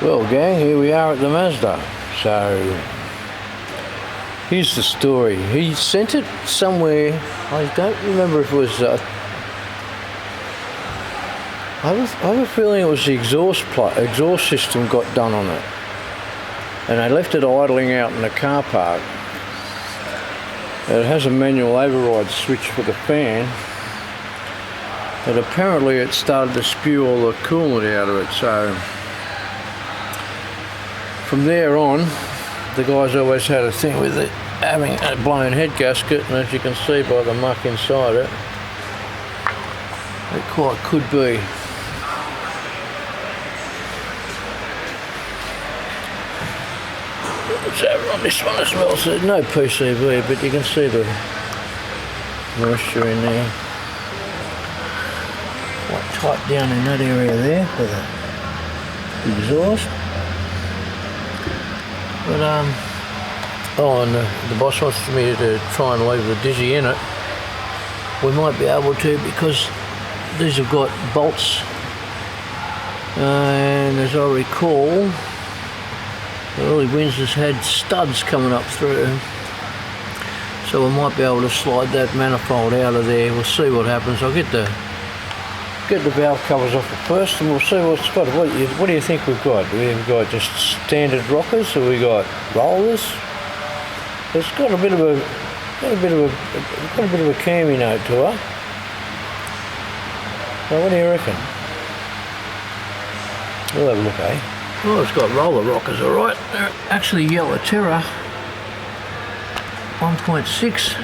Well, gang, here we are at the Mazda. So, here's the story. He sent it somewhere. I don't remember if it was. I have a feeling it was the exhaust system got done on it, and they left it idling out in the car park. It has a manual override switch for the fan, but apparently it started to spew all the coolant out of it. So from there on, the guys always had a thing with it having a blown head gasket, and as you can see by the muck inside it, it quite could be. It's over on this one as well, so there's no PCB, but you can see the moisture in there. Quite tight down in that area there for the exhaust. But and the boss wants me to try and leave the dizzy in it. We might be able to, because these have got bolts, and as I recall, the early Windsor's had studs coming up through, so we might be able to slide that manifold out of there. We'll see what happens. I'll get the valve covers off it first, and we'll see what's got. What do you think we've got? We've got just standard rockers, or we got rollers? It's got a bit of a cammy note to her. So what do you reckon? We'll have a look, eh? Oh, it's got roller rockers, alright. They're actually Yellow Terra 1.6.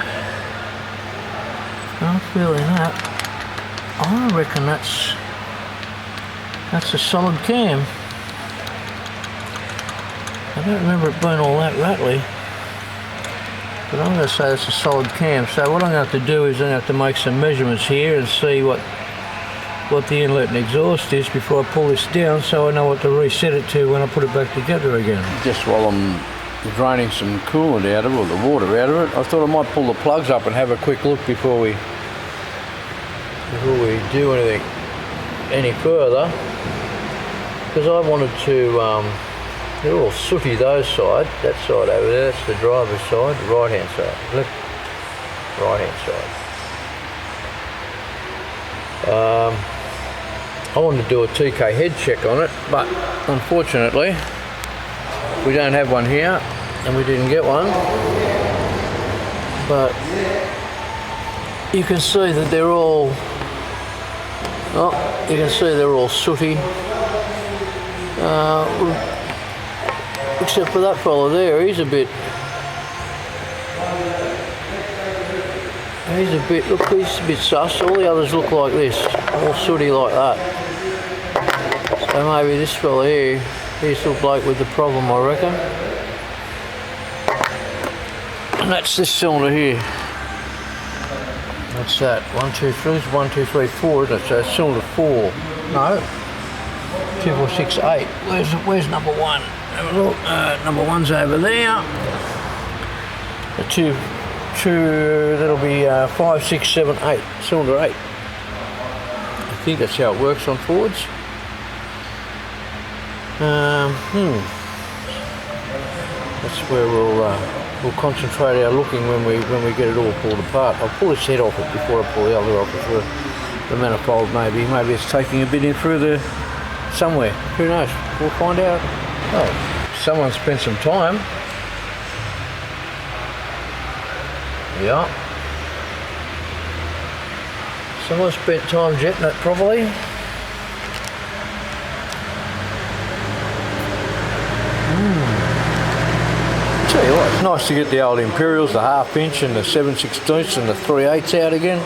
I'm feeling that. I reckon that's a solid cam. I don't remember it being all that rattly, but I'm going to say it's a solid cam. So what I'm going to have to do is I'm going to have to make some measurements here and see what the inlet and exhaust is before I pull this down, so I know what to reset it to when I put it back together again. Just while I'm draining some coolant out of it, or the water out of it, I thought I might pull the plugs up and have a quick look before we do anything any further, because I wanted to, they're all sooty those side, that side over there, that's the driver's side, the right hand side, left, right hand side. I wanted to do a TK head check on it, but unfortunately we don't have one here, and we didn't get one. But you can see that they're all, you can see they're all sooty, except for that fella there. He's a bit, look, he's a bit sus. All the others look like this, all sooty like that. So maybe this fella here, he's the bloke with the problem, I reckon. And that's this cylinder here. What's that? 1, 2, 3, 1, 2, 3, 4, isn't it? So it's cylinder 4. No. 2, 4, 6, 8. Where's number 1? Have a look. Number 1's over there. The 2, that'll be 5, 6, 7, 8. Cylinder 8. I think that's how it works on Fords. That's where we'll concentrate our looking when we get it all pulled apart. I'll pull this head off it before I pull the other off the manifold. Maybe it's taking a bit in through there somewhere. Who knows? We'll find out. Oh, someone spent some time. Yeah. Someone spent time jetting it, probably. Tell you what, it's nice to get the old Imperials, the 1/2 inch and the 7/16 and the 3/8 out again.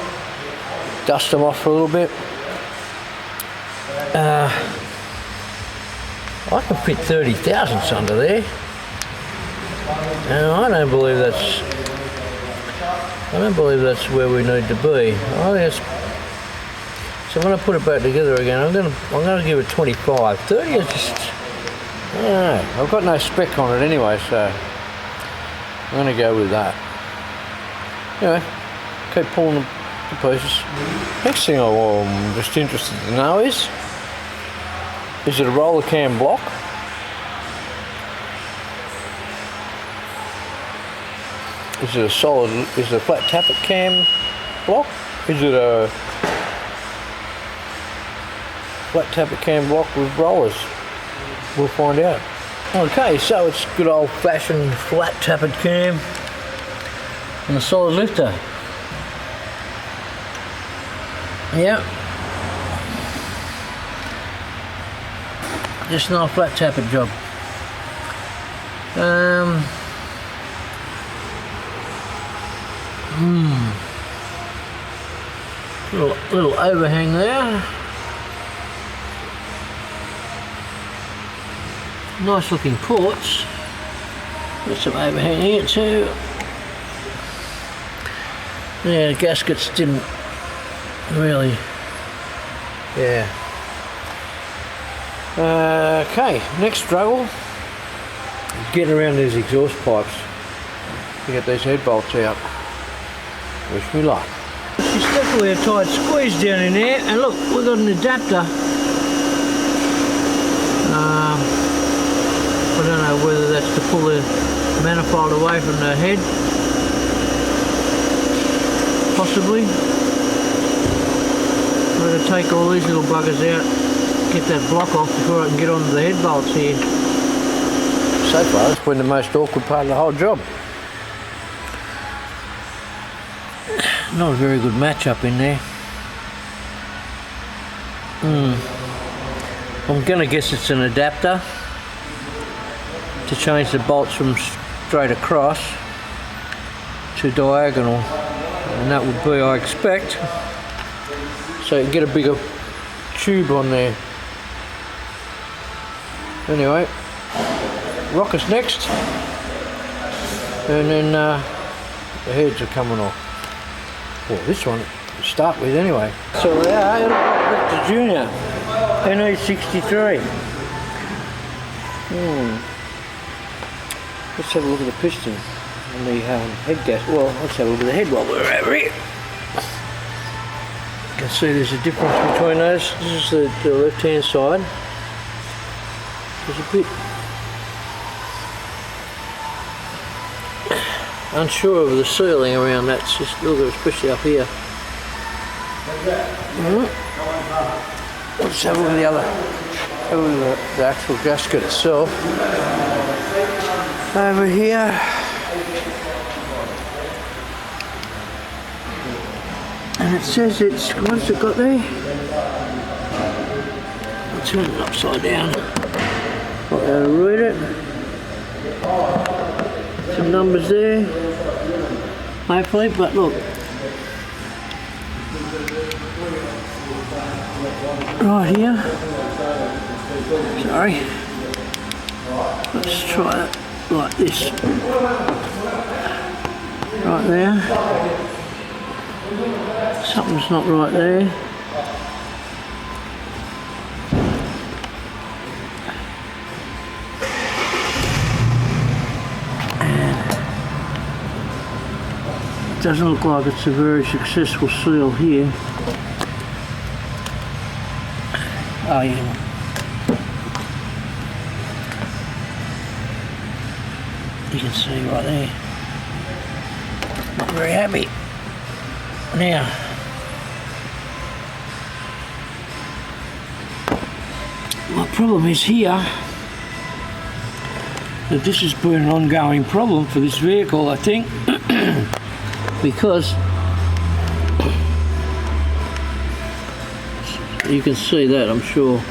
Dust them off for a little bit. I can fit 30 thousandths under there. Now I don't believe that's where we need to be. So when I put it back together again, I'm gonna give it 25. 30 is just, I don't know. I've got no spec on it anyway, so I'm going to go with that. Anyway, keep pulling them to pieces. Next thing I'm just interested to know is it a roller cam block Is it a solid, is it a flat tappet cam block? Is it a flat tappet cam block with rollers? We'll find out. Okay, so it's good old fashioned flat tappet cam and a solid lifter. Yep. Just not a flat tappet job. Little overhang there. Nice looking ports. Got some overhang here too. Yeah, the gaskets didn't really. Yeah. Okay, next struggle. Getting around these exhaust pipes to get these head bolts out. Wish me luck. There's definitely a tight squeeze down in there, and look, we've got an adapter. I don't know whether that's to pull the manifold away from the head. Possibly. I'm going to take all these little buggers out, get that block off before I can get onto the head bolts here. So far, it's been the most awkward part of the whole job. Not a very good match up in there. I'm going to guess it's an adapter to change the bolts from straight across to diagonal, and that would be, I expect, so you can get a bigger tube on there. Anyway, rockets next, and then the heads are coming off. Well, this one to start with anyway. So they are Victor Junior, NE63. Let's have a look at the piston and the head gas. Well, let's have a look at the head while we're over here. You can see there's a difference between those. This is the left-hand side. There's a bit unsure of the sealing around that. Just look at it, especially up here. Let's have a look at the other. Have a look at the actual gasket itself. Over here. And it says it's, what's it got there? I'll turn it upside down. I'll be able to read it. Some numbers there. Hopefully, but look. Right here. Sorry. Let's try it like this. Right there. Something's not right there. And it doesn't look like it's a very successful seal here. Oh yeah. You can see right there. Not very happy. Now, my problem is here that this has been an ongoing problem for this vehicle, I think, because you can see that, I'm sure.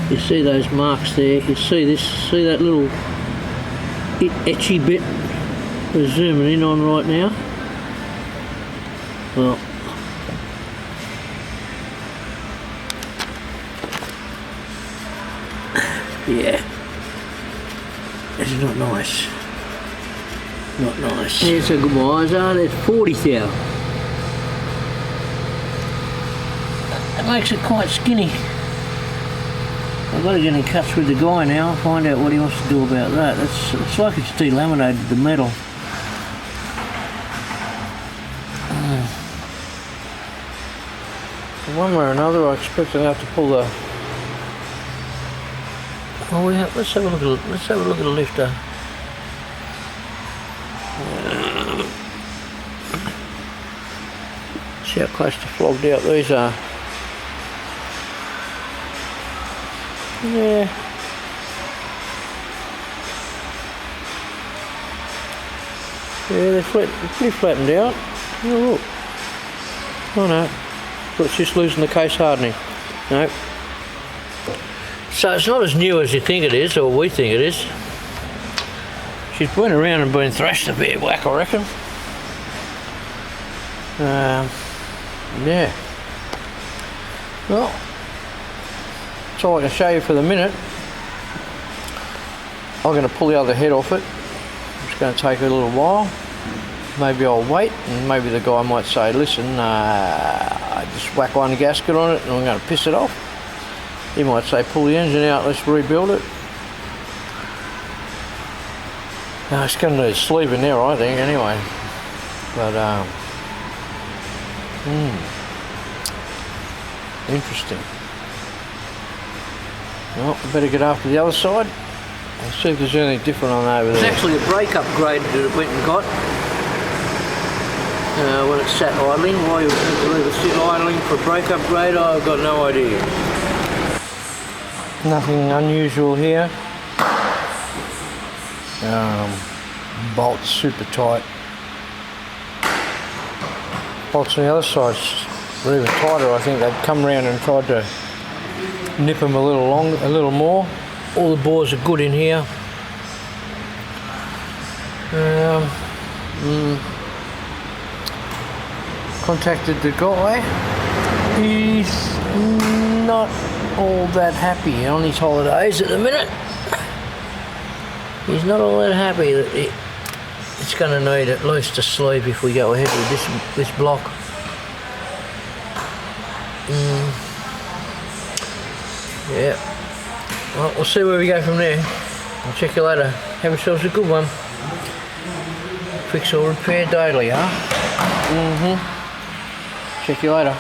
You see those marks there, you see this, see that little etchy bit we're zooming in on right now? Well, yeah, it's not nice. Not nice. There's a good miser, there's 40,000. That makes it quite skinny. I've got to get in touch with the guy now and find out what he wants to do about that. It's like it's delaminated the metal. One way or another, I expect I'll have to pull the Oh, let's have a look at the lifter. See how close to flogged out these are. Yeah. Yeah, they're pretty flattened out. Oh, look. Oh no. It's just losing the case hardening. No. So it's not as new as you think it is, or we think it is. She's been around and been thrashed a bit whack, I reckon. Yeah. Well, that's all I can show you for the minute. I'm going to pull the other head off it. It's going to take a little while. Maybe I'll wait, and maybe the guy might say, listen, I just whack one gasket on it and I'm going to piss it off. He might say, pull the engine out, let's rebuild it. It's going to need sleeving there, I think, anyway. But, interesting. Well, I better get after the other side and see if there's anything different on over there. It's actually a brake upgrade that it went and got. When it sat idling, why you would need to leave it sit idling for a brake upgrade, I've got no idea. Nothing unusual here. Bolts super tight. Bolts on the other side's are even tighter. I think they'd come around and tried to nip them a little more. All the bores are good in here. Contacted the guy. He's not all that happy on his holidays at the minute. He's not all that happy that it's going to need at least a sleeve if we go ahead with this block. Yeah. Well, we'll see where we go from there. I'll check you later. Have yourselves a good one. Fix or repair daily, huh? Check you later.